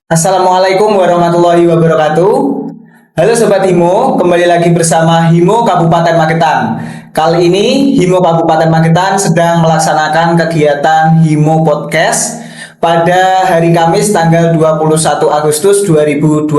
Assalamualaikum warahmatullahi wabarakatuh. Halo Sobat Himo, kembali lagi bersama Himo Kabupaten Magetan. Kali ini Himo Kabupaten Magetan sedang melaksanakan kegiatan Himo Podcast pada hari Kamis tanggal 21 Agustus 2025.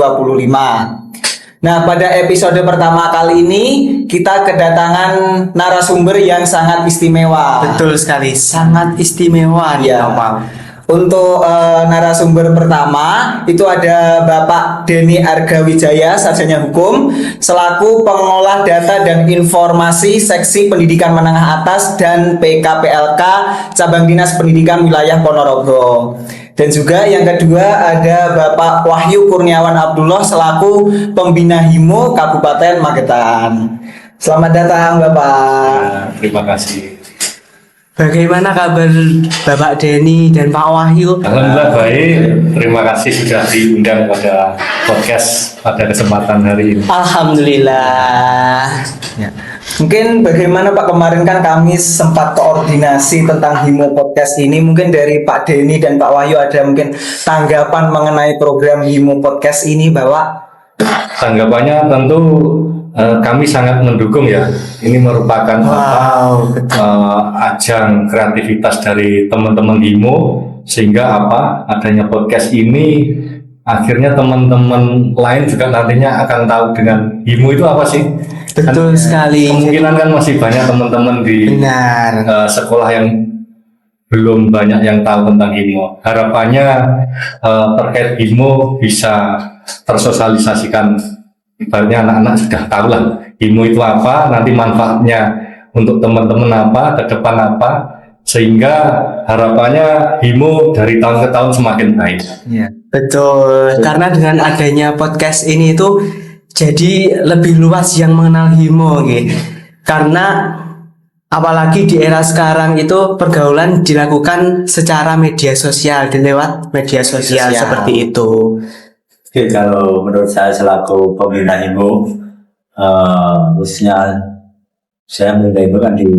Nah, pada episode pertama kali ini kita kedatangan narasumber yang sangat istimewa. Betul sekali, sangat istimewa nih Ya. Nopal. Untuk narasumber pertama itu ada Bapak Denny Argawijaya, sarjana hukum, selaku pengolah data dan informasi seksi pendidikan menengah atas dan PKPLK cabang dinas pendidikan wilayah Ponorogo. Dan juga yang kedua ada Bapak Wahyu Kurniawan Abdullah selaku pembina Himo Kabupaten Magetan. Selamat datang Bapak. Terima kasih. Bagaimana kabar Bapak Denny dan Pak Wahyu? Alhamdulillah baik. Terima kasih sudah diundang pada podcast pada kesempatan hari ini. Alhamdulillah. Ya. Mungkin bagaimana Pak, kemarin kan kami sempat koordinasi tentang Himo Podcast ini. Mungkin dari Pak Denny dan Pak Wahyu ada mungkin tanggapan mengenai program Himo Podcast ini Bapak? Tanggapannya tentu kami sangat mendukung ya. Ini merupakan ajang kreativitas dari teman-teman Himo, sehingga adanya podcast ini akhirnya teman-teman lain juga nantinya akan tahu dengan Himo itu apa sih. Betul sekali. Kemungkinan kan masih banyak teman-teman di Benar. sekolah yang belum banyak yang tahu tentang Himo. Harapannya terkait Himo bisa tersosialisasikan. Ibaratnya anak-anak sudah tahu lah Himo itu apa, nanti manfaatnya untuk teman-teman apa, ke depan apa, sehingga harapannya Himo dari tahun ke tahun semakin baik. Ya. Betul. Karena dengan adanya podcast ini itu jadi lebih luas yang mengenal Himo gitu. Karena apalagi di era sekarang itu pergaulan dilakukan secara media sosial, lewat media sosial seperti itu. Oke, kalau menurut saya selaku pembina Himo, khususnya saya membina Himo kan di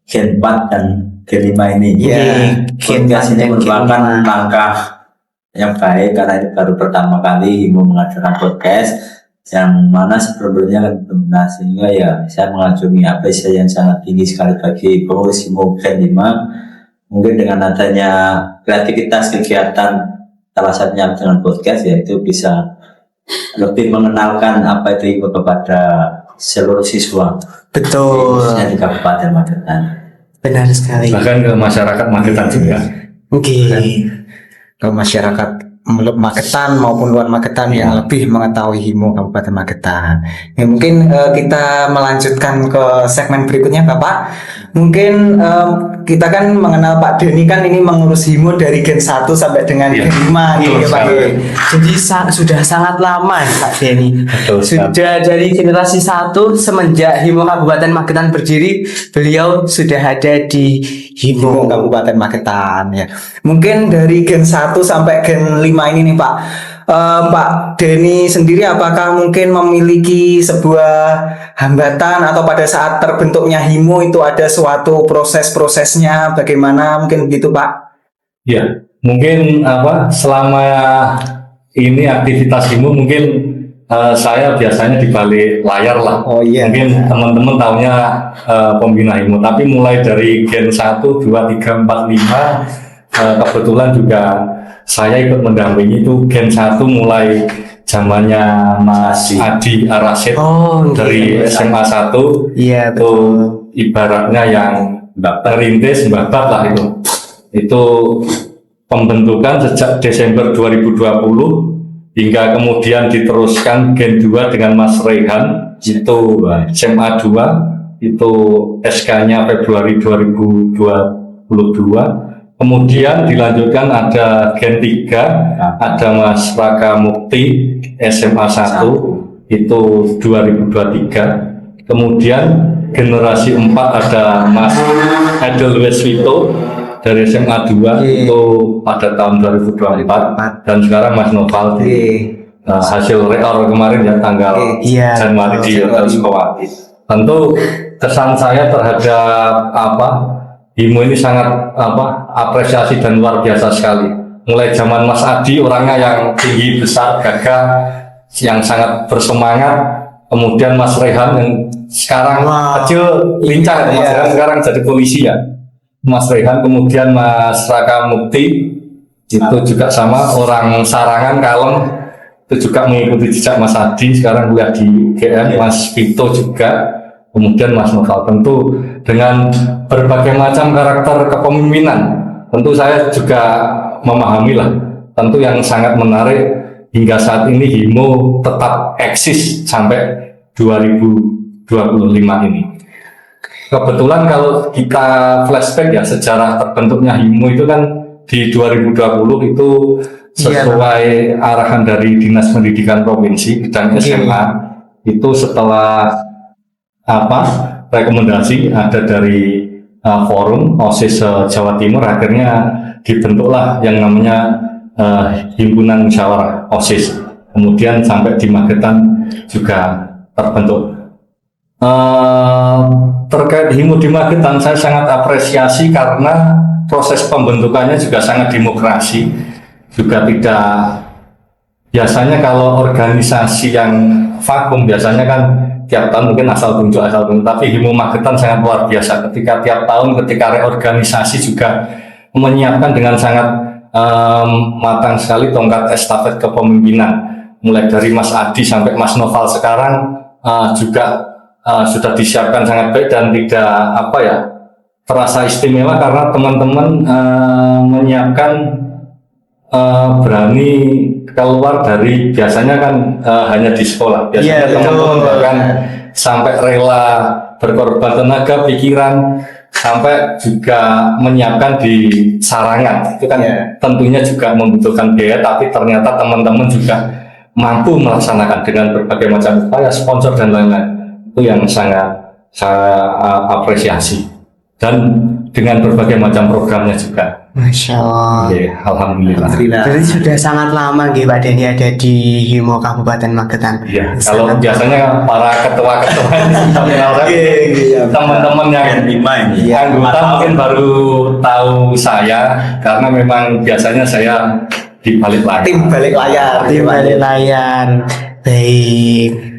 Gen 4 dan Gen 5 ini. Podcast ini merupakan langkah yang baik karena ini baru pertama kali Himo mengadakan podcast yang mana sebelumnya kan belum, sehingga ya saya mengajukan apresiasi yang sangat tinggi sekali bagi pengurus Himo Gen 5. Mungkin dengan adanya kreativitas kegiatan salah satunya dengan podcast, yaitu bisa lebih mengenalkan apa itu Himo kepada seluruh siswa. Betul. Khususnya di Kabupaten Magetan. Benar sekali. Bahkan ke masyarakat Magetan juga. Oke. Ke masyarakat Magetan maupun luar Magetan yang lebih mengetahui Himo Kabupaten Magetan. Ya, mungkin kita melanjutkan ke segmen berikutnya Bapak. Mungkin kita kan mengenal Pak Denny kan ini mengurus Himo dari Gen 1 sampai dengan Gen 5 gitu ya Pak. Jadi sudah sangat lama ya Pak Denny. Betul, Sudah dari generasi 1 semenjak Himo Kabupaten Magetan berdiri, beliau sudah ada di Himo Himo. Kabupaten Magetan ya. Mungkin dari Gen 1 sampai Gen 5 ini nih Pak. Pak Denny sendiri apakah mungkin memiliki sebuah hambatan atau pada saat terbentuknya Himo itu ada suatu proses-prosesnya bagaimana mungkin begitu Pak? Ya, mungkin selama ini aktivitas Himo mungkin saya biasanya di balik layar lah. Oh iya. Mungkin teman-teman tahunya pembina Himo, tapi mulai dari Gen 1, 2, 3, 4, 5 kebetulan juga saya ikut mendampingi itu Gen 1 mulai zamannya Mas Adi Arasid dari SMA 1. Iya, itu ibaratnya yang terintis Mbak lah itu. Itu pembentukan sejak Desember 2020 hingga kemudian diteruskan Gen 2 dengan Mas Rehan itu SMA 2, itu SK-nya Februari 2022. Kemudian dilanjutkan ada Gen 3, ada Mas Raka Mukti SMA 1 itu 2023. Kemudian generasi 4 ada Mas Edelweiss Vito dari SMA 2 itu pada tahun 2024, dan sekarang Mas Noval di hasil reor kemarin ya tanggal Januari di Hotel Sukowati. Tentu kesan saya terhadap Himo ini sangat apresiasi dan luar biasa sekali. mulai zaman Mas Adi, orangnya yang tinggi, besar, gagah, yang sangat bersemangat. Kemudian Mas Rehan yang sekarang kecil, lincah, Mas Rehan sekarang jadi polisi ya. Mas Rehan, kemudian Mas Raka Mukti, itu juga sama, orang Sarangan, kalem, itu juga mengikuti jejak Mas Adi, sekarang kuliah di UGM. Mas Vito juga, kemudian Mas Noval. Tentu dengan berbagai macam karakter kepemimpinan, tentu saya juga memahami lah, tentu yang sangat menarik hingga saat ini HIMO tetap eksis sampai 2025 ini. Kebetulan kalau kita flashback ya, sejarah terbentuknya HIMO itu kan di 2020 itu sesuai arahan dari Dinas Pendidikan Provinsi dan SMA. Itu setelah rekomendasi ada dari forum OSIS Jawa Timur, akhirnya dibentuklah yang namanya Himpunan Musyawarah OSIS. Kemudian sampai di Magetan juga terbentuk. Terkait HIMO di Magetan, saya sangat apresiasi karena proses pembentukannya juga sangat demokrasi, juga tidak biasanya kalau organisasi yang vakum biasanya kan tiap tahun mungkin asal tunjuk, tapi HIMO Magetan sangat luar biasa ketika tiap tahun ketika reorganisasi juga menyiapkan dengan sangat matang sekali tongkat estafet kepemimpinan, mulai dari Mas Adi sampai Mas Noval sekarang juga sudah disiapkan sangat baik dan tidak terasa istimewa karena teman-teman menyiapkan berani keluar dari biasanya kan hanya di sekolah, biasanya teman-teman bahkan sampai rela berkorban tenaga, pikiran, sampai juga menyiapkan di Sarangan. Itu kan tentunya juga membutuhkan biaya, tapi ternyata teman-teman juga mampu melaksanakan dengan berbagai macam upaya, sponsor dan lain-lain. Itu yang sangat saya apresiasi, dan dengan berbagai macam programnya juga. Masya Allah. Alhamdulillah. Jadi sudah sangat lama Pak Denny ada di HIMO Kabupaten Magetan. Iya, kalau biasanya para ketua-ketua ini sudah kenal kan, teman-teman yang anggota mungkin baru tahu saya karena memang biasanya saya di balik layar. Tim balik layar. Tim balik layar. Baik.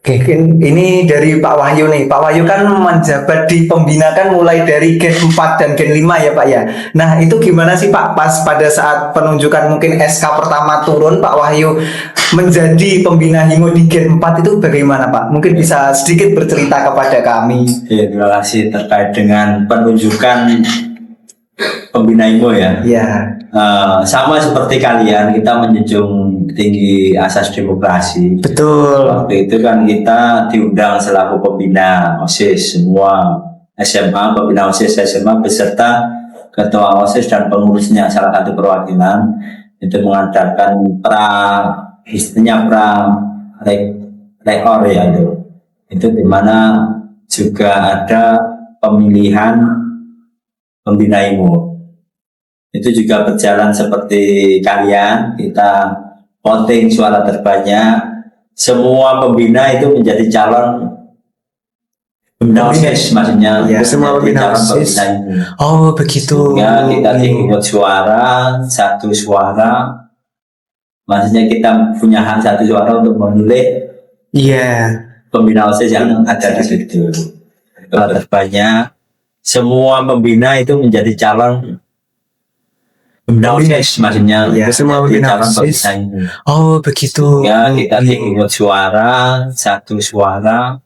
Oke, ini dari Pak Wahyu nih. Pak Wahyu kan menjabat di pembina kan mulai dari Gen 4 dan Gen 5 ya Pak ya. Nah itu gimana sih Pak pas pada saat penunjukan mungkin SK pertama turun, Pak Wahyu menjadi pembina HIMO di Gen 4 itu bagaimana Pak? Mungkin bisa sedikit bercerita kepada kami. Ya, terima kasih terkait dengan penunjukan pembina HIMO ya. Ya. Sama seperti kalian, kita menjunjung tinggi asas demokrasi. Betul. Waktu itu kan kita diundang selaku pembina OSIS, semua SMA, pembina OSIS SMA beserta ketua OSIS dan pengurusnya, salah satu perwakilan itu mengadakan rekor ya itu dimana juga ada pemilihan pembina HIMO. Itu juga berjalan seperti kalian, kita voting suara terbanyak, semua pembina itu menjadi calon pembina OSIS, maksudnya semua pembina OSIS. Oh begitu. Ya, kita diikut suara, satu suara, maksudnya kita punya hak satu suara untuk memilih pembina OSIS yang ada di situ. Terbanyak, semua pembina itu menjadi calon pembina OSIS, maksudnya semua pembina OSIS. Oh begitu. Ya, kita diikut suara, satu suara,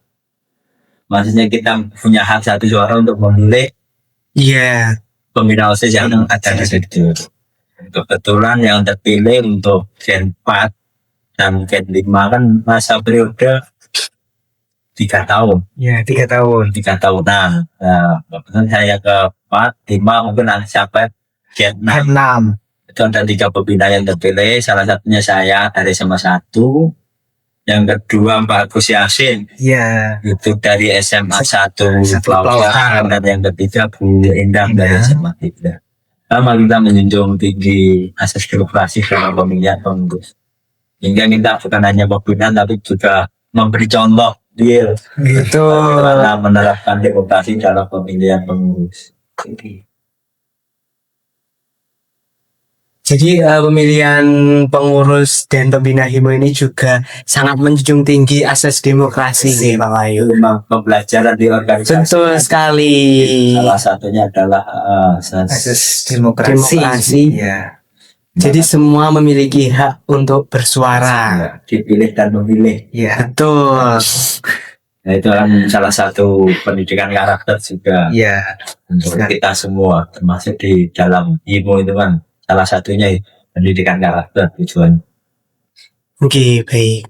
maksudnya kita punya hak satu suara untuk memilih pembina OSIS yang ada di situ. Kebetulan yang terpilih untuk Gen 4 dan Gen 5 kan masa periode 3 tahun. Ya, 3 tahun. 3 tahun. Nah, kebetulan saya ke 4, 5 mungkin sampai Gen 6. Itu ada 3 pembina yang terpilih, salah satunya saya dari SMA 1, yang kedua Pak Agus Yasin, itu dari SMA 1 Pelausan, dan yang ketiga Bu Endang dari SMA 3. Sama kita menjunjung tinggi asas demokrasi dalam pemilihan pengurus. Hingga kita bukan hanya pembina tapi juga memberi contoh gitu karena menerapkan demokrasi dalam pemilihan pengurus. Jadi pemilihan pengurus dan pembina HIMO ini juga sangat menjunjung tinggi asas demokrasi nih Pak Wahyu. Memang pembelajaran di organisasi. Betul sekali. Salah satunya adalah Asas demokrasi. Ya. Jadi semua memiliki hak untuk bersuara. dipilih dan memilih. Ya. Betul. Nah, itu kan salah satu pendidikan karakter juga Ya. untuk kita semua, termasuk di dalam IMO itu kan salah satunya pendidikan karakter tujuan. Oke, baik.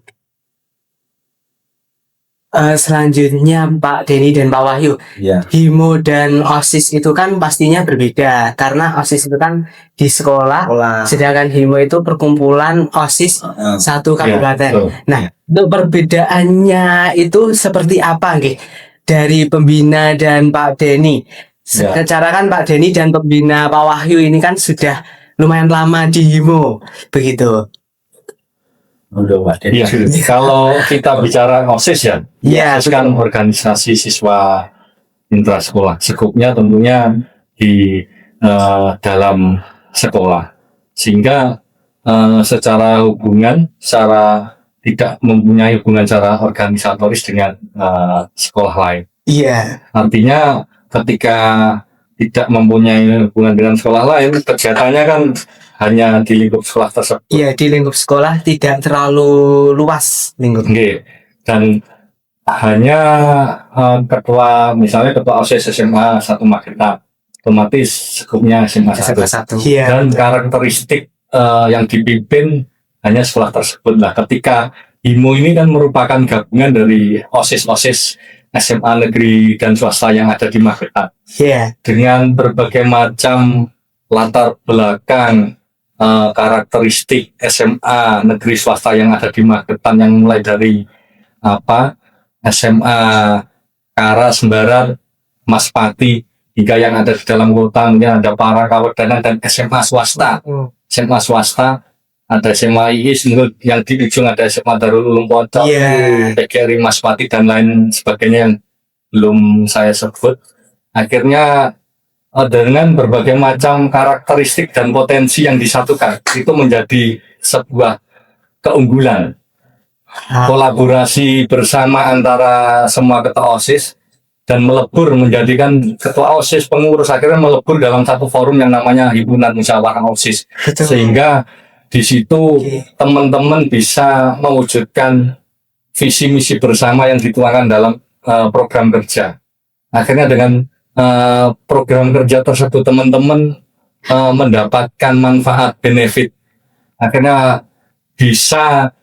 Selanjutnya Pak Denny dan Pak Wahyu, Ya, HIMO dan OSIS itu kan pastinya berbeda karena OSIS itu kan di sekolah, sedangkan HIMO itu perkumpulan OSIS satu kabupaten. betul. Nah, untuk perbedaannya itu seperti apa, nggih? Dari pembina dan Pak Denny. Ya. Secara kan Pak Denny dan pembina Pak Wahyu ini kan sudah lumayan lama di HIMO, begitu. untuk Pak Denny. Iya, kalau kita bicara OSIS ya, Iya, OSIS kan organisasi siswa intrasekolah. Skupnya tentunya di dalam sekolah, sehingga secara hubungan, secara tidak mempunyai hubungan secara organisatoris dengan sekolah lain. Iya. Artinya ketika tidak mempunyai hubungan dengan sekolah lain, kegiatannya kan hanya di lingkup sekolah tersebut. Iya, di lingkup sekolah tidak terlalu luas lingkup. Oke. Dan hanya misalnya ketua OSIS SMA 1 Magetan, otomatis skupnya SMA 1. Iya. Dan karakteristik yang dipimpin hanya sekolah tersebut. Nah, ketika HIMO ini kan merupakan gabungan dari OSIS-OSIS SMA negeri dan swasta yang ada di Magetan, Iya. dengan berbagai macam latar belakang, karakteristik SMA negeri swasta yang ada di Magetan, yang mulai dari SMA Karas, Barat, Mas Pati, hingga yang ada di dalam kota, mungkin ada Parangkawedanan, dan SMA swasta. SMA swasta ada SMA IIS, yang di ujung ada SMA Darul Ulum Pondok, PGRI Mas Pati, dan lain sebagainya yang belum saya sebut. Akhirnya dengan berbagai macam karakteristik dan potensi yang disatukan, itu menjadi sebuah keunggulan. Kolaborasi bersama antara semua ketua OSIS dan melebur menjadikan ketua OSIS pengurus, akhirnya melebur dalam satu forum yang namanya Himpunan Musyawarah OSIS. Betul. Sehingga di situ teman-teman bisa mewujudkan visi misi bersama yang dituangkan dalam program kerja. Akhirnya dengan program kerja tersebut teman-teman mendapatkan manfaat benefit, akhirnya bisa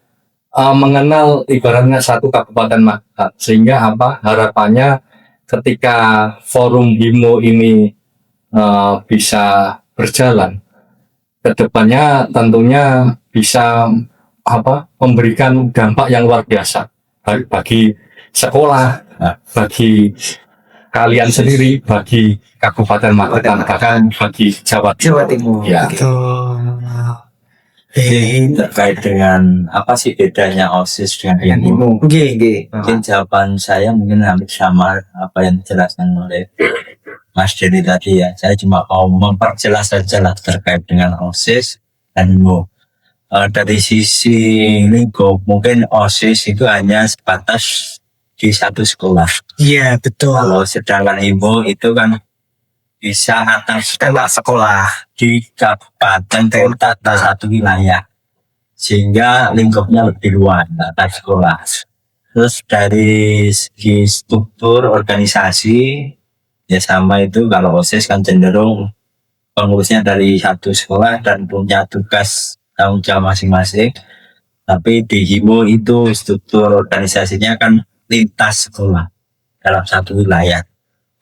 mengenal ibaratnya satu kabupaten Magetan. Sehingga harapannya ketika forum HIMO ini bisa berjalan, kedepannya tentunya bisa memberikan dampak yang luar biasa bagi sekolah, bagi kalian sendiri, bagi Kabupaten Magetan, bahkan bagi Jawa Timur. Ya. Jadi terkait dengan apa sih bedanya OSIS dengan HIMO? Mungkin jawaban saya mungkin hampir sama apa yang dijelaskan oleh Mas Denny tadi ya. Saya cuma mau memperjelas saja lah terkait dengan OSIS dan HIMO. Dari sisi lingkup, mungkin OSIS itu hanya sebatas di satu sekolah. Iya, betul. Kalau sedangkan HIMO itu kan bisa antar sekolah di kabupaten kota atau satu wilayah, sehingga lingkupnya lebih luas antar sekolah. Terus dari segi struktur organisasi ya sama itu. Kalau OSIS kan cenderung pengurusnya dari satu sekolah dan punya tugas tanggung jawab masing-masing. Tapi di HIMO itu struktur organisasinya kan lintas sekolah dalam satu wilayah.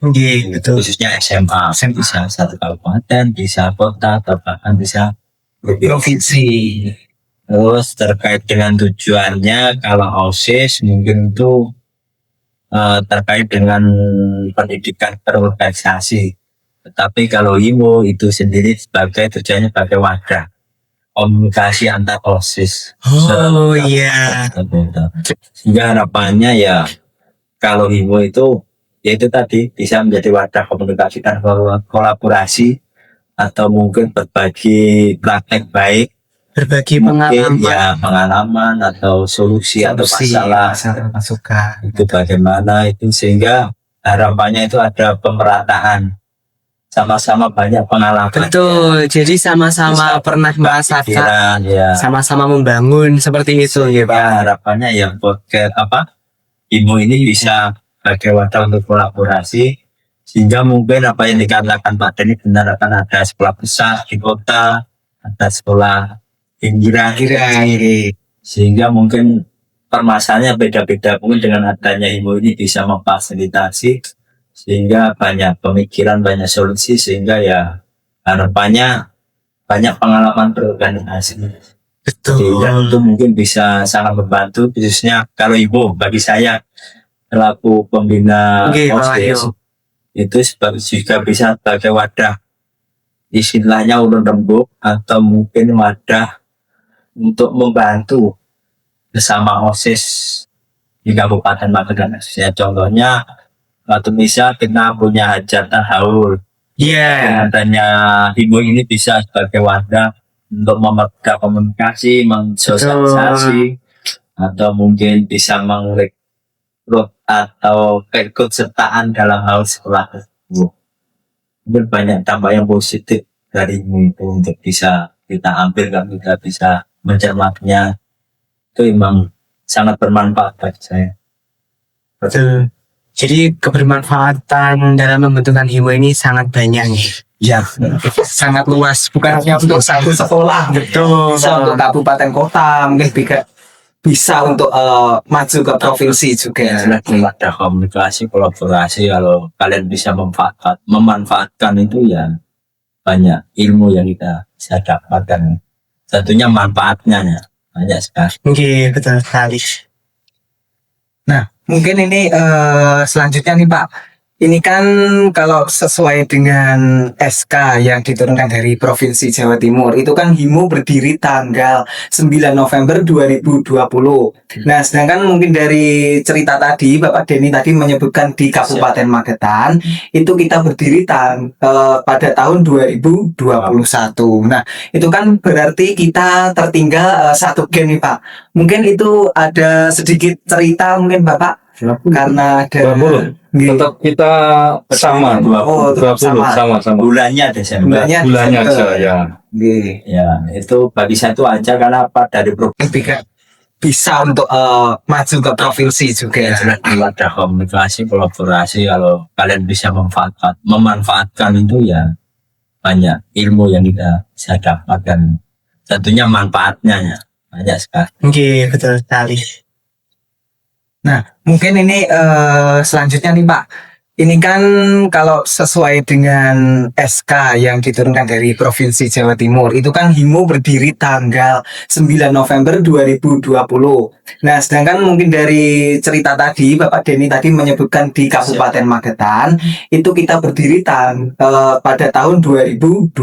Betul. Khususnya SMA, bisa satu kabupaten, bisa kota, atau bahkan bisa Provinsi. Terus terkait dengan tujuannya, kalau OSIS mungkin itu terkait dengan pendidikan berorganisasi. Tetapi kalau HIMO itu sendiri sebagai tujuannya sebagai wadah komunikasi antar OSIS. Oh iya. Sehingga harapannya ya kalau HIMO itu yaitu tadi bisa menjadi wadah komunikasi dan kolaborasi atau mungkin berbagi praktek baik, Berbagi mungkin pengalaman, ya pengalaman atau solusi atau masalah masukan. itu bagaimana itu, sehingga harapannya itu ada pemerataan, sama-sama banyak pengalaman. Betul, jadi sama-sama Bisa pernah merasakan, pikiran, ya. sama-sama membangun seperti itu ya Pak. Ya, harapannya ya podcast IMO ini bisa sebagai wadah untuk kolaborasi, sehingga mungkin apa yang dikatakan Pak Denny benar, akan ada sekolah besar di kota, ada sekolah pinggiran, sehingga mungkin permasalahannya beda-beda. Mungkin dengan adanya IMO ini bisa memfasilitasi, sehingga banyak pemikiran, banyak solusi, sehingga ya harapannya banyak pengalaman berorganisasi. Sehingga itu mungkin bisa sangat membantu, khususnya kalau IMO bagi saya selaku pembina OSIS itu juga bisa sebagai wadah, istilahnya ulun rembuk, atau mungkin wadah untuk membantu bersama OSIS di Kabupaten Magetan. Ya, contohnya waktu misal kita punya hajatan haul, dengan adanya IMO ini bisa sebagai wadah untuk mempermudah komunikasi, mensosialisasi, atau mungkin bisa merekrut atau keikutsertaan dalam hal sekolah tersebut. Mungkin banyak dampak yang positif dari IMO itu untuk bisa kita ambil, kalau kita bisa mencermatnya, itu memang sangat bermanfaat bagi saya. Betul. Jadi kebermanfaatan dalam membentukkan IMO ini sangat banyak nih. Ya, Sangat luas, bukan hanya untuk satu sekolah, betul. bisa untuk kabupaten kota, mungkin bisa untuk maju ke provinsi juga. Ada komunikasi, kolaborasi, kalau kalian bisa memanfaatkan itu, ya banyak ilmu yang kita bisa dapatkan. Tentunya manfaatnya ya banyak sekali. Oke, betul sekali. Nah, mungkin ini selanjutnya nih Pak. Ini kan kalau sesuai dengan SK yang diturunkan dari Provinsi Jawa Timur, itu kan HIMO berdiri tanggal 9 November 2020. Nah, sedangkan mungkin dari cerita tadi, Bapak Denny tadi menyebutkan di Kabupaten Magetan, itu kita berdiri pada tahun 2021. Nah, itu kan berarti kita tertinggal satu gen nih Pak. Mungkin itu ada sedikit cerita mungkin Bapak, karena ada 20. Tetap kita sama 20 sama. Bulannya Desember. Bulannya aja ya. Ya, itu bagi saya itu aja, karena apa, dari provinsi bisa untuk maju ke provinsi juga. Ada komunikasi, kolaborasi, kalau kalian bisa memanfaatkan itu, ya banyak ilmu yang kita bisa dapatkan. Tentunya manfaatnya ya banyak sekali. Oke, betul sekali. Nah, mungkin ini selanjutnya nih Pak. Ini kan kalau sesuai dengan SK yang diturunkan dari Provinsi Jawa Timur, itu kan HIMO berdiri tanggal 9 November 2020. Nah, sedangkan mungkin dari cerita tadi, Bapak Denny tadi menyebutkan di Kabupaten Magetan, itu kita berdiri pada tahun 2021.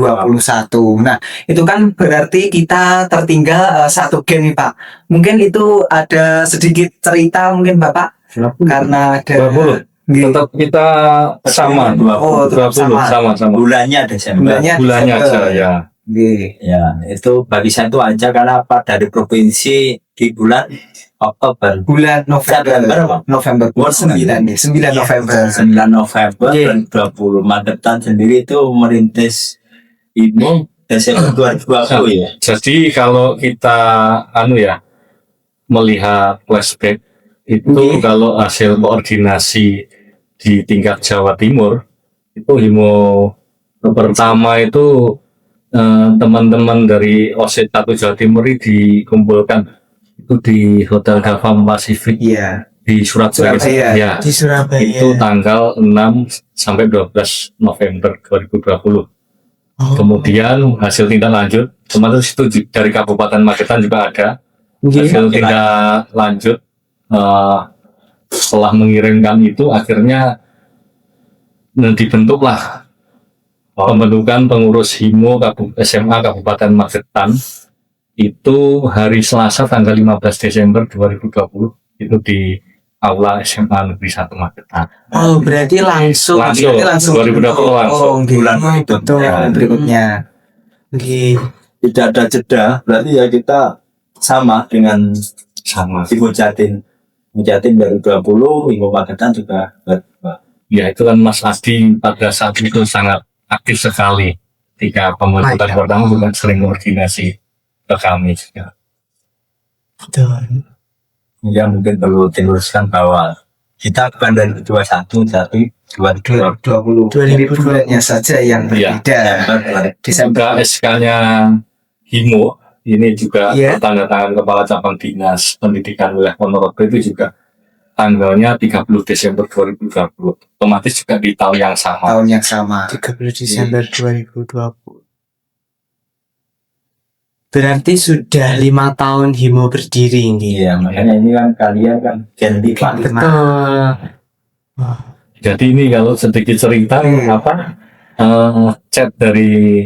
Nah, itu kan berarti kita tertinggal satu gen nih Pak. Mungkin itu ada sedikit cerita mungkin Bapak, karena ada 20. Tetap kita sama 20 sama. Bulannya Desember. Bulannya aja ya. Ya, itu bagi saya itu aja, karena apa, dari provinsi di bulan Oktober, bulan November 9 November 2020. Magetan sendiri itu merintis IMO Desember 2020 ya. Jadi kalau kita melihat flashback itu, kalau hasil koordinasi di tingkat Jawa Timur itu HIMO pertama itu teman-teman dari OSIS 1 Jawa Timur ini dikumpulkan itu di Hotel Gavam Pacific di Surabaya. Ya, di Surabaya. Itu tanggal 6 sampai 12 November 2020. Kemudian hasil tindak lanjut, teman-teman itu dari Kabupaten Magetan juga ada hasil tindak lanjut. Setelah mengirimkan itu, akhirnya dibentuklah pembentukan pengurus HIMO SMA Kabupaten Magetan itu hari Selasa tanggal 15 Desember 2020 itu di Aula SMA Negeri 1 Magetan. Oh, berarti langsung. Langsung 2020 langsung. bulan Betul. Berikutnya. Oke. Tidak ada jeda, berarti ya kita sama dengan Ibu Jatin. Ibu Jatin baru 20, Ibu Magetan juga baru 2. Ya itu kan Mas Adi pada saat itu sangat aktif sekali. Ketika pembentukan pertama juga sering koordinasi ke kami juga. Betul. Ya mungkin perlu diluruskan bahwa kita bukan dari 21 tapi 2020 Jadi bulannya saja yang Iya. berbeda. Juga SK-nya Himo ini juga Iya. tanda tangan Kepala Cabang Dinas Pendidikan Wilayah Ponorogo itu juga tanggalnya 30 Desember 2020. Otomatis juga di tahun yang sama. Tahun yang sama. 30 Desember 2020. Berarti sudah 5 tahun Himo berdiri nih. Iya, makanya ini kan kalian kan Gen 5. Betul. Jadi ini kalau sedikit cerita chat dari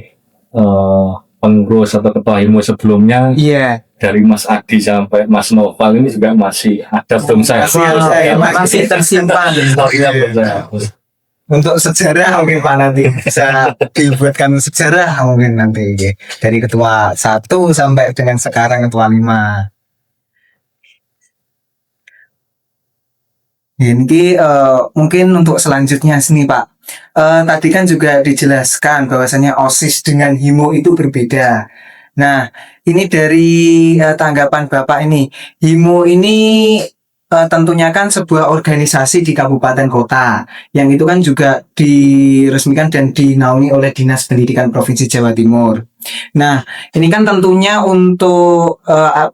pengurus atau ketua Himo sebelumnya Iya. dari Mas Adi sampai Mas Noval ini juga masih ada belum saya Masih tersimpan. Historinya belum saya hapus. Untuk sejarah mungkin Pak nanti bisa dibuatkan sejarah mungkin nanti dari ketua 1 sampai dengan sekarang ketua 5. Ini mungkin untuk selanjutnya sini Pak. Tadi kan juga dijelaskan bahwasanya OSIS dengan Himo itu berbeda. Nah, ini dari tanggapan Bapak ini, Himo ini tentunya kan sebuah organisasi di kabupaten kota yang itu kan juga diresmikan dan dinaungi oleh Dinas Pendidikan Provinsi Jawa Timur. Nah, ini kan tentunya untuk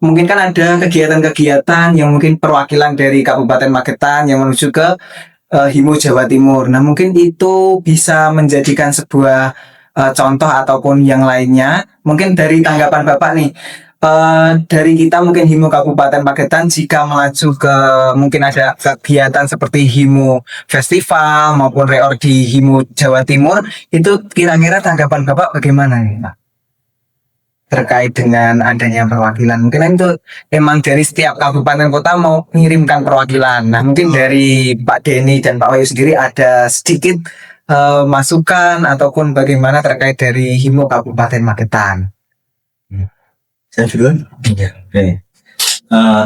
mungkin kan ada kegiatan-kegiatan yang mungkin perwakilan dari Kabupaten Magetan yang menuju ke Himo Jawa Timur. Nah, mungkin itu bisa menjadikan sebuah contoh ataupun yang lainnya. Mungkin dari tanggapan Bapak nih, dari kita mungkin Himo Kabupaten Magetan jika melaju ke mungkin ada kegiatan seperti Himo Festival maupun reor di Himo Jawa Timur, itu kira-kira tanggapan Bapak bagaimana nih Pak? Terkait dengan adanya perwakilan, mungkin itu emang dari setiap kabupaten kota mau mengirimkan perwakilan. Nah, mungkin dari Pak Denny dan Pak Wahyu sendiri ada sedikit masukan ataupun bagaimana terkait dari Himo Kabupaten Magetan. Saya duluan? Oke.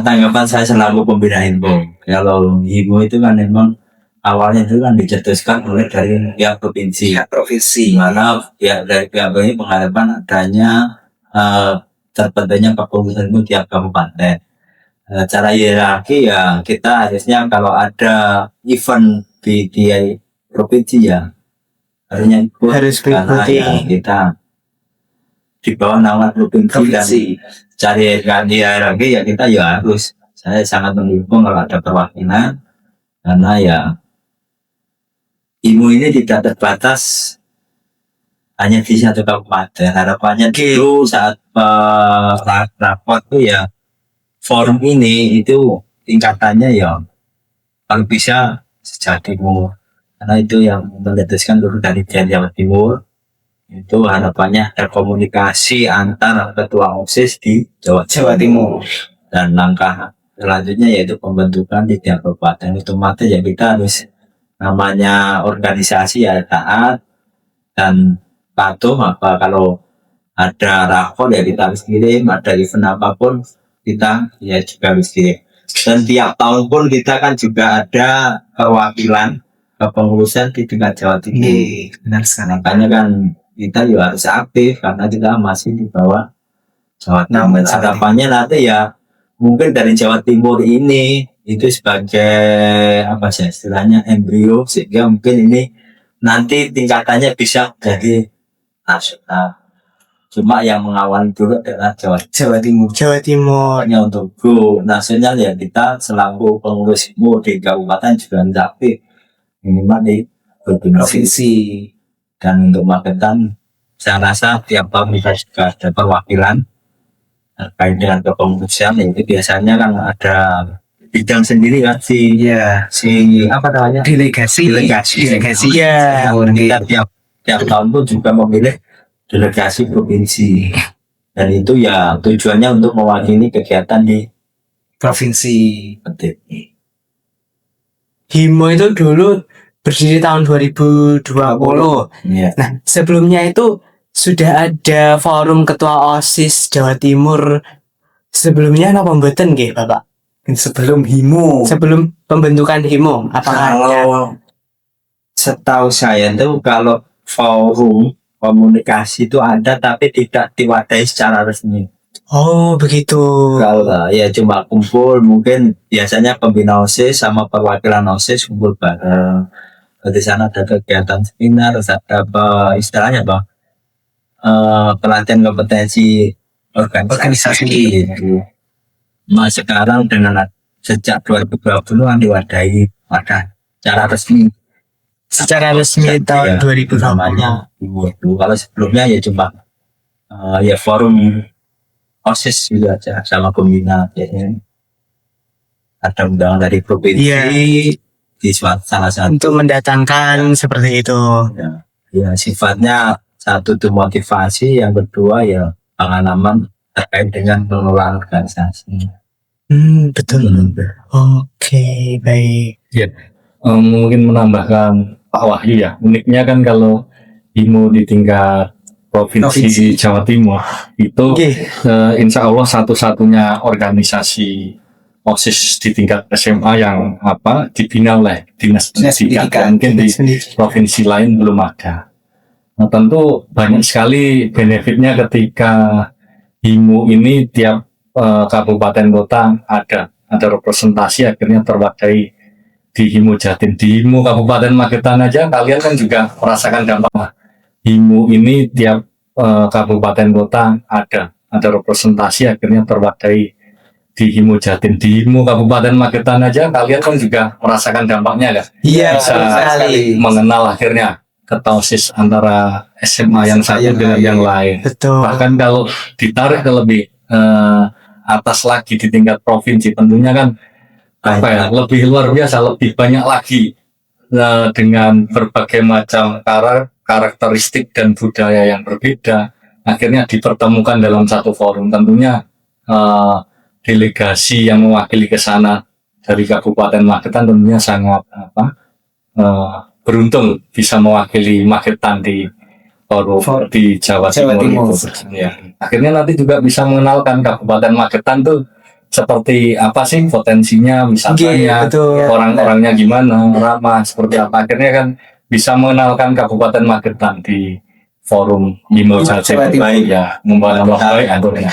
Tanggapan saya selaku pembina Himo. Kalau Himo itu kan memang awalnya itu kan dicetuskan oleh dari pihak provinsi. Mana ya dari pihak ini mengharapkan adanya terbentuknya kepengurusan itu tiap kabupaten. Cara hierarki ya kita harusnya kalau ada event di provinsi ya harusnya ikut Harus karena mengikuti. ya kita di bawah naungan provinsi cari hierarki ya kita ya harus. Saya sangat mendukung kalau ada perwakilan karena ya ilmu ini tidak terbatas hanya di satu kabupaten. Harapannya dulu saat rapot tuh ya forum ini itu tingkatannya ya kalau bisa sejak timur karena itu yang meletuskan dulu dari Jawa Timur. Itu harapannya ada komunikasi antar ketua OSIS di Jawa Timur. Dan langkah selanjutnya yaitu pembentukan di tiap kabupaten. Otomatis ya kita harus namanya organisasi ya taat dan patuh. Apa kalau ada rakor ya kita harus kirim, ada event apapun kita ya juga harus kirim. Dan tiap tahun pun kita kan juga ada perwakilan kepengurusan di tingkat Jawa Timur. Benar sekali. Makanya kan kita juga harus aktif karena kita masih di bawah Jawa Timur. Harapannya nanti ya mungkin dari Jawa Timur ini itu sebagai apa sih istilahnya embrio sehingga mungkin ini nanti tingkatannya bisa jadi nasional. Cuma yang mengawal dulu adalah Jawa Timur. Hanya untuk go nasional ya kita selaku pengurus Himo di kabupaten juga harus aktif minimal di provinsi. Dan untuk Magetan saya rasa tiap tahun kita juga ada perwakilan terkait dengan kepengurusan itu biasanya kan ada bidang sendiri kan si apa namanya delegasi ya kita tiap tahun pun juga memilih delegasi provinsi dan itu ya tujuannya untuk mewakili kegiatan di Provinsi. penting. Himo itu dulu berdiri tahun 2020. Iya. Nah, sebelumnya itu sudah ada forum ketua OSIS Jawa Timur. Sebelumnya apa mboten nggih, Bapak? Sebelum Himo. Sebelum pembentukan Himo, apakah ada? Kalau setahu saya tuh kalau forum komunikasi itu ada tapi tidak diwadahi secara resmi. Oh, begitu. Kalau ya cuma kumpul, mungkin biasanya pembina OSIS sama perwakilan OSIS kumpul bareng. Di sana ada kegiatan seminar, ada apa istilahnya apa? Pelatihan kompetensi organisasi. Gitu. Nah, sekarang sejak 2020 kan diwadahi pada cara resmi. Secara resmi tahun 2020. Namanya 2020. Kalau sebelumnya ya cuma ya forum OSIS gitu aja sama pembina biasanya. Ada undangan dari provinsi Iya. di salah satu. Untuk mendatangkan seperti itu. Ya sifatnya satu itu motivasi, yang kedua ya pengalaman terkait dengan pengelolaan organisasi. Betul. Oke, baik. Mungkin menambahkan Pak Wahyu ya, uniknya kan kalau Himo di tingkat provinsi Jawa Timur itu insya Allah satu-satunya organisasi OSIS di tingkat SMA yang dibina oleh dinas pendidikan. Mungkin di provinsi lain belum ada. Nah, tentu banyak sekali benefitnya ketika Himo ini tiap kabupaten kota ada representasi akhirnya terwakili di Himo Jatim. Di Himo Kabupaten Magetan aja kalian kan juga merasakan dampak Himo ini tiap kabupaten kota ada representasi akhirnya terwakili di Himo Jatim. Di Himo Kabupaten Magetan aja kalian kan juga merasakan dampaknya kan? Iya, Bisa sekali. mengenal akhirnya ketosis antara SMA yang satu dengan yang lain. Betul. Bahkan kalau ditarik ke lebih atas lagi di tingkat provinsi, tentunya kan lebih luar biasa, lebih banyak lagi dengan berbagai macam karakteristik dan budaya yang berbeda, akhirnya dipertemukan dalam satu forum. Tentunya delegasi yang mewakili ke sana dari Kabupaten Magetan tentunya sangat beruntung bisa mewakili Magetan di forum di Jawa Timur. Ya. Akhirnya nanti juga bisa mengenalkan Kabupaten Magetan tuh seperti apa sih potensinya, wisatanya, orang-orangnya gimana, ramah seperti apa. Akhirnya kan bisa mengenalkan Kabupaten Magetan di forum Himo Jawa Timur ya, membawa nama baik akhirnya.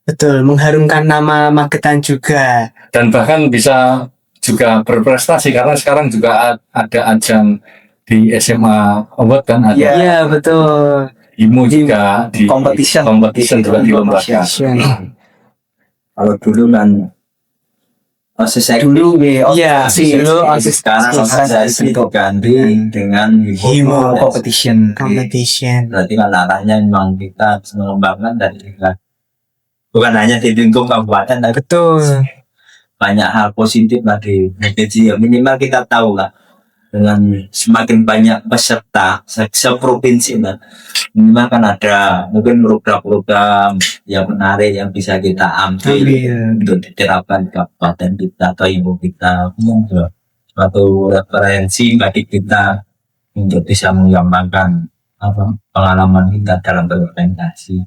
Betul, mengharumkan nama Magetan juga. Dan bahkan bisa juga berprestasi karena sekarang juga ada ajang di SMA Award kan ada. Iya, betul. Himo juga di competition juga dilombakan. Kalau dulu kan OSIS Dulu OSIS sekarang OSIS diganti dengan Himo competition. Berarti kan arahnya memang kita harus mengembangkan dari tingkat bukan hanya di lingkup kabupaten, tapi Betul. banyak hal positif lah di provinsi. Ya, minimal kita tahu lah dengan semakin banyak peserta seprovinsi lah, minimal kan ada mungkin program-program yang menarik yang bisa kita ambil untuk diterapkan di kabupaten kita atau ibu kita, suatu referensi bagi kita untuk bisa mengembangkan pengalaman kita dalam berorganisasi.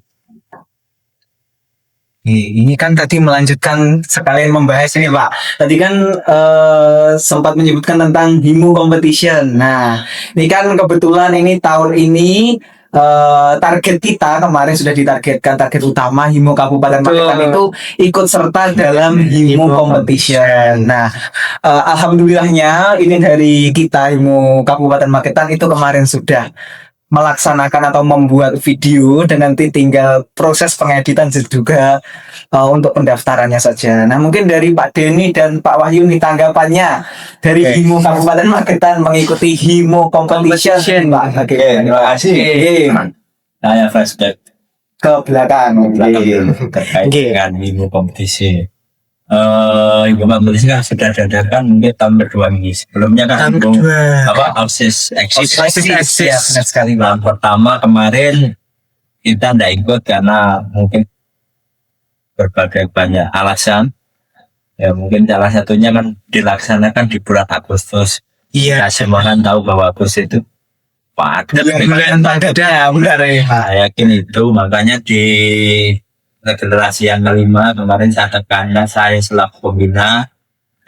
Ini kan tadi melanjutkan sekalian membahas ini Pak. Tadi kan sempat menyebutkan tentang Himo Competition. Nah, ini kan kebetulan ini tahun ini target kita kemarin sudah ditargetkan, target utama Himo Kabupaten Magetan itu ikut serta dalam Himo Competition. Nah, alhamdulillahnya ini dari kita Himo Kabupaten Magetan itu kemarin sudah melaksanakan atau membuat video dan nanti tinggal proses pengeditan juga untuk pendaftarannya saja. Nah, mungkin dari Pak Denny dan Pak Wahyu nih tanggapannya dari Himo Kabupaten Magetan mengikuti Himo Competition, Pak. Terima kasih. Saya flashback ke belakang terkait dengan Himo kompetisi. Himo kompetisi kan sudah diadakan mungkin tahun kedua ini. Sebelumnya kan OSIS ya, benar sekali. Tahun pertama kemarin kita tidak ikut karena mungkin berbagai banyak alasan. Ya mungkin salah satunya kan dilaksanakan di bulan Agustus. Iya. Kita semua kan tahu bahwa Agustus itu padat. Bulan padat ya, benar ya. Saya yakin itu, makanya di generasi yang kelima kemarin saya tekankan, saya selaku pembina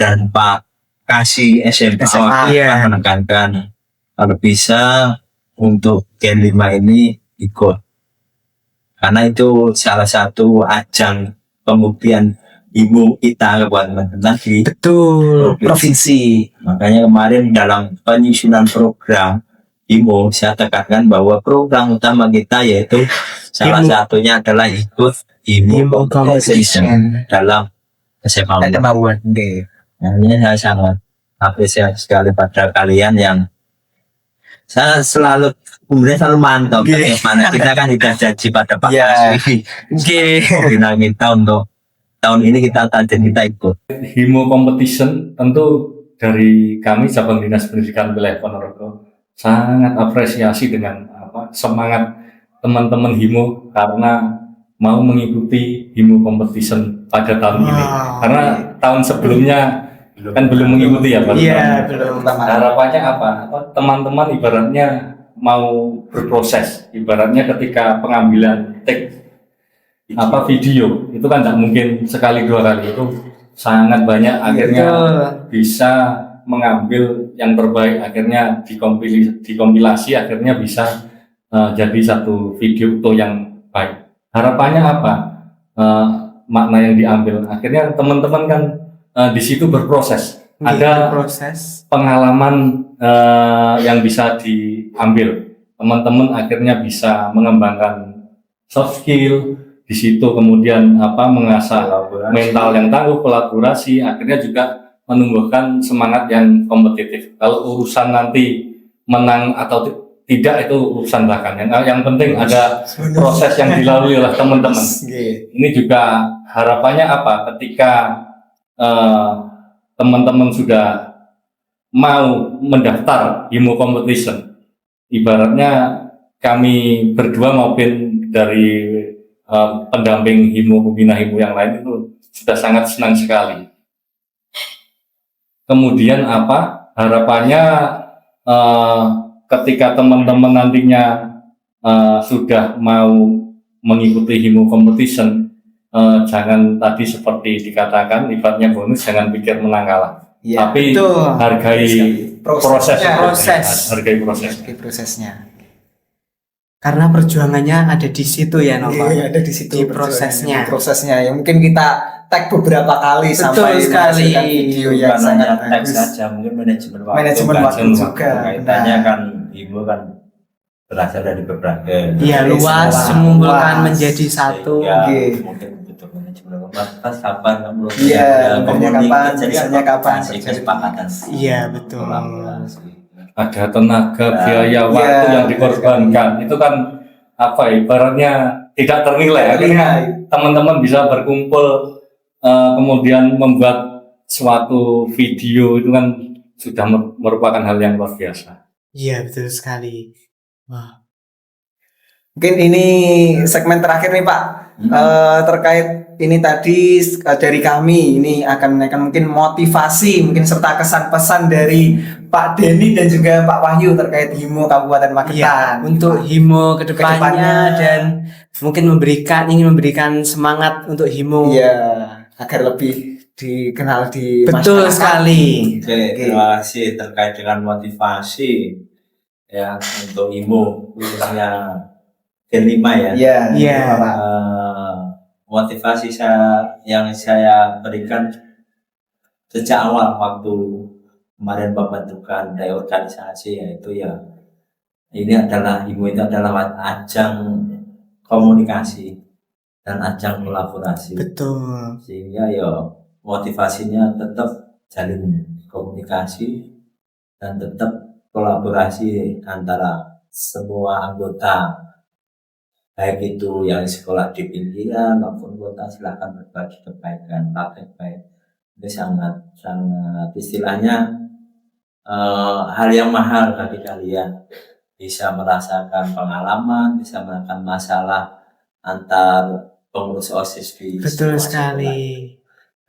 dan Pak Kasih SMA, iya. menekankan kalau bisa untuk Gen 5 ini ikut, karena itu salah satu ajang pembuktian ibu kita kabupaten di Betul. provinsi. Makanya kemarin dalam penyusunan program IMO saya tekankan bahwa program utama kita yaitu salah IMO. satunya adalah ikut IMO competition dalam SMA. Nah, ini saya sangat apresiasi sekali pada kalian yang saya selalu kemudian selalu mantap bagaimana kita kan tidak janji pada Pak Kasih. Bina kita untuk tahun ini kita target kita ikut. Himo competition tentu dari kami cabang dinas pendidikan wilayah Ponorogo sangat apresiasi dengan semangat teman-teman Himo karena mau mengikuti Himo competition pada tahun ini. Karena tahun sebelumnya kan belum mengikuti ya Pak. Iya, belum. Harapannya apa? Teman-teman ibaratnya mau berproses. Ibaratnya ketika pengambilan take video itu kan tidak mungkin sekali dua kali, itu sangat banyak, akhirnya bisa mengambil yang terbaik, akhirnya dikompilasi akhirnya bisa jadi satu video utuh yang baik. Harapannya apa? Makna yang diambil akhirnya teman-teman kan di situ berproses, ada proses pengalaman yang bisa diambil. Teman-teman akhirnya bisa mengembangkan soft skill di situ, kemudian mengasah mental yang tangguh, kolaborasi, akhirnya juga menumbuhkan semangat yang kompetitif. Kalau urusan nanti menang atau tidak itu urusan belakangan. Yang penting ada proses yang dilalui oleh teman-teman. Ini juga harapannya apa? Ketika teman-teman sudah mau mendaftar Himo competition, ibaratnya kami berdua maupun dari pendamping Himo, pembina Himo yang lain itu sudah sangat senang sekali. Kemudian harapannya ketika teman-teman nantinya sudah mau mengikuti Himo competition, jangan tadi seperti dikatakan ibaratnya bonus, jangan pikir menang kalah. Ya, tapi betul. Hargai prosesnya. Karena perjuangannya ada di situ ya, Nova. Iya, ada di situ di prosesnya. Prosesnya yang mungkin kita tag beberapa kali. Betul sampai sekali. Video yang sangat teks bagus. saja, mungkin manajemen Waktu juga. Kaitannya kan Himo kan berasal dari berbagai. Iya, luas, mengumpulkan menjadi satu. Mungkin butuh manajemen waktu. Kapan kamu? Iya, kapan? Biasanya kapan? Kesepakatan. Iya, betul. Ada tenaga, biaya, waktu yang dikorbankan, itu kan ibaratnya tidak ternilai. Akhirnya teman-teman bisa berkumpul kemudian membuat suatu video, itu kan sudah merupakan hal yang luar biasa. Iya, betul sekali. Wah. Mungkin ini segmen terakhir nih Pak. Terkait ini tadi dari kami ini akan mungkin motivasi, mungkin serta kesan pesan dari Pak Denny dan juga Pak Wahyu terkait Himo Kabupaten Magetan. Untuk Himo kedepannya dan mungkin ingin memberikan semangat untuk Himo. Iya, agar lebih dikenal di betul masyarakat. Sekali. Terima kasih terkait dengan motivasi ya untuk Himo khususnya Gen 5 ya. Iya. Motivasi yang saya berikan sejak awal waktu kemarin pembentukan reorganisasi, yaitu ini adalah Himo itu adalah ajang komunikasi dan ajang kolaborasi. Betul. Sehingga motivasinya tetap jalin komunikasi dan tetap kolaborasi antara semua anggota, baik itu yang sekolah di pinggiran maupun kota, silakan berbagi kebaikan, praktek baik. Ini sangat istilahnya hal yang mahal bagi kalian, bisa merasakan pengalaman, bisa merasakan masalah antar pengurus OSIS di betul sekolah. sekali.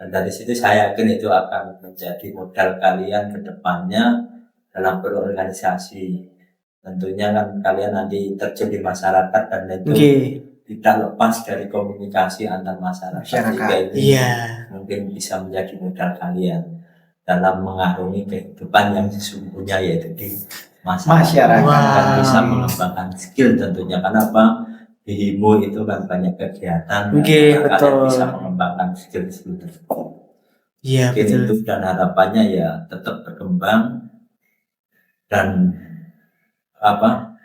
Dan dari situ saya yakin itu akan menjadi modal kalian ke depannya dalam berorganisasi. Tentunya kan kalian nanti terjun di masyarakat dan itu tidak lepas dari komunikasi antar masyarakat. Sehingga ini mungkin bisa menjadi modal kalian dalam mengarungi kehidupan yang sesungguhnya, yaitu di masyarakat. Dan bisa mengembangkan skill tentunya. Karena apa? Di HIMO itu kan banyak kegiatan, kalian bisa mengembangkan skill tersebut. Iya, betul. Itu dan harapannya ya tetap berkembang dan apa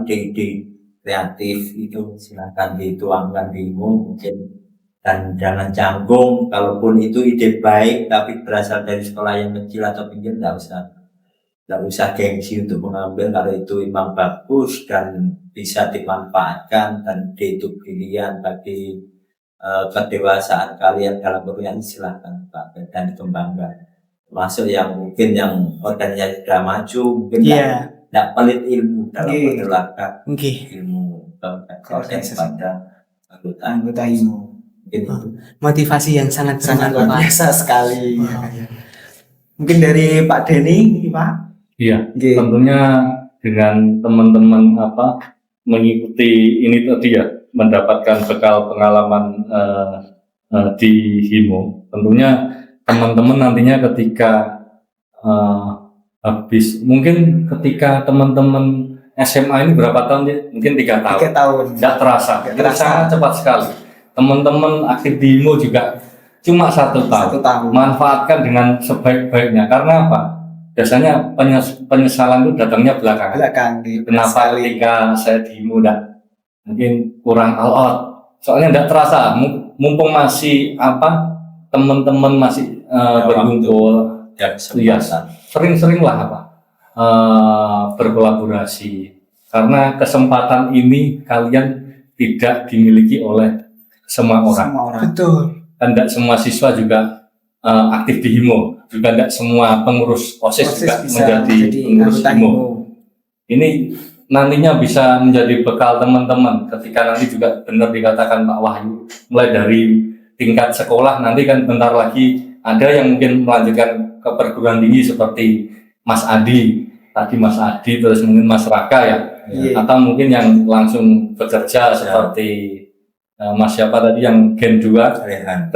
ide-ide kreatif itu silakan dituangkan di HIMO mungkin, dan jangan canggung kalaupun itu ide baik tapi berasal dari sekolah yang kecil atau pinggir, nggak usah gengsi untuk mengambil kalau itu memang bagus dan bisa dimanfaatkan dan itu pilihan bagi kedewasaan kalian dalam berorganisasi, silahkan Pak dan dikembangkan. Termasuk yang mungkin yang organisasi sudah maju mungkin tidak pelit ilmu dalam menerapkan ilmu organisasi pada anggota HIMO. Motivasi yang sangat luar biasa sekali. Mungkin dari Pak Denny, Pak. Iya, tentunya dengan teman-teman mengikuti ini tadi ya, mendapatkan bekal pengalaman di HIMO. Tentunya teman-teman nantinya ketika habis, mungkin ketika teman-teman SMA ini berapa tahun ya? Mungkin 3 tahun. 3 tahun. Tidak terasa. Itu sangat cepat sekali. Teman-teman aktif di HIMO juga cuma 1 tahun. 1 tahun. Manfaatkan dengan sebaik-baiknya. Karena apa? Biasanya penyesalan itu datangnya belakangan. Kenapa ketika saya di HIMO mungkin kurang all out? Soalnya tidak terasa. Mumpung masih teman-teman masih berkumpul. Ya, sering-seringlah berkolaborasi. Karena kesempatan ini kalian tidak dimiliki oleh semua orang. Betul. Dan tidak semua siswa juga aktif di HIMO, juga tidak semua pengurus OSIS juga menjadi pengurus HIMO. Ini nantinya bisa menjadi bekal teman-teman ketika nanti juga benar dikatakan Pak Wahyu, mulai dari tingkat sekolah, nanti kan bentar lagi ada yang mungkin melanjutkan ke perguruan tinggi seperti Mas Adi, terus mungkin Mas Raka ya, atau mungkin yang langsung bekerja seperti Mas siapa tadi yang Gen 2, Rehan,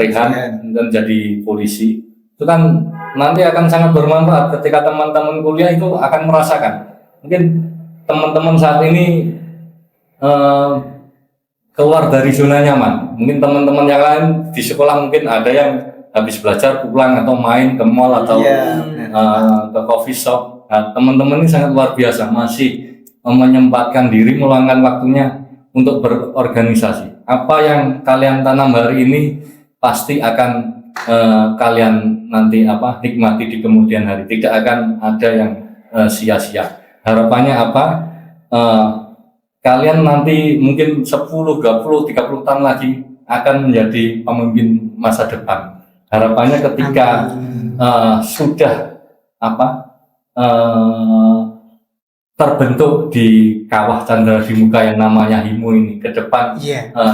dan jadi polisi. Itu kan nanti akan sangat bermanfaat ketika teman-teman kuliah itu akan merasakan. Mungkin teman-teman saat ini keluar dari zona nyaman. Mungkin teman-teman yang lain di sekolah mungkin ada yang habis belajar pulang atau main ke mall atau ke coffee shop. Nah, teman-teman ini sangat luar biasa, masih menyempatkan diri, meluangkan waktunya untuk berorganisasi. Apa yang kalian tanam hari ini pasti akan kalian nanti nikmati di kemudian hari. Tidak akan ada yang sia-sia. Harapannya kalian nanti mungkin 10, 20, 30 tahun lagi akan menjadi pemimpin masa depan. Harapannya ketika sudah terbentuk di kawah Candra di Muka yang namanya HIMO ini ke depan,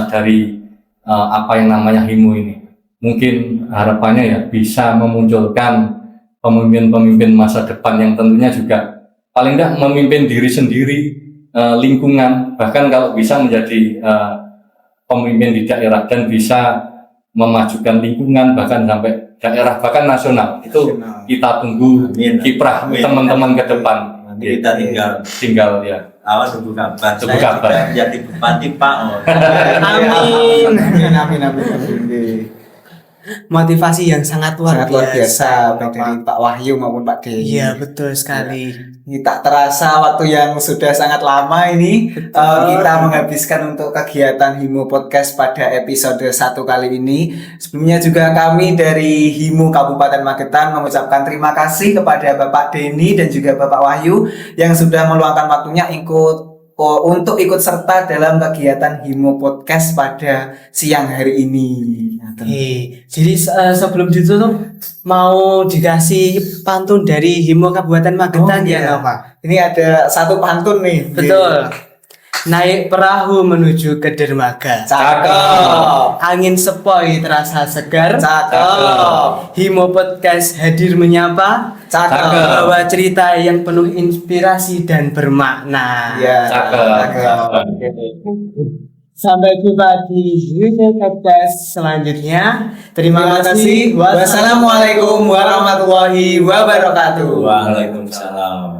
dari apa yang namanya HIMO ini, mungkin harapannya ya bisa memunculkan pemimpin-pemimpin masa depan yang tentunya juga paling tidak memimpin diri sendiri, lingkungan, bahkan kalau bisa menjadi pemimpin di daerah dan bisa memajukan lingkungan bahkan sampai daerah bahkan nasional. Itu kita tunggu kiprah teman-teman ke depan. Kita tinggal ya awas tunggu kabar. Jadi bupati Pak. Amin. Amin. Motivasi yang sangat luar biasa baik dari Pak Wahyu maupun Pak Denny. Iya, betul sekali. Ini tak terasa waktu yang sudah sangat lama ini kita menghabiskan untuk kegiatan HIMO Podcast pada episode 1 kali ini. Sebelumnya juga kami dari HIMO Kabupaten Magetan mengucapkan terima kasih kepada Bapak Denny dan juga Bapak Wahyu yang sudah meluangkan waktunya untuk ikut serta dalam kegiatan HIMO Podcast pada siang hari ini. Jadi sebelum ditutup mau dikasih pantun dari HIMO Kabupaten Magetan Pak? Ini ada satu pantun nih. Betul. naik perahu menuju ke dermaga. Cakep. Angin sepoi terasa segar. Cakep. Himo Podcast hadir menyapa. Cakep. Membawa cerita yang penuh inspirasi dan bermakna. Ya. Cakep. Sampai jumpa di Himo Podcast selanjutnya. Terima kasih. Wassalamualaikum warahmatullahi wabarakatuh. Waalaikumsalam.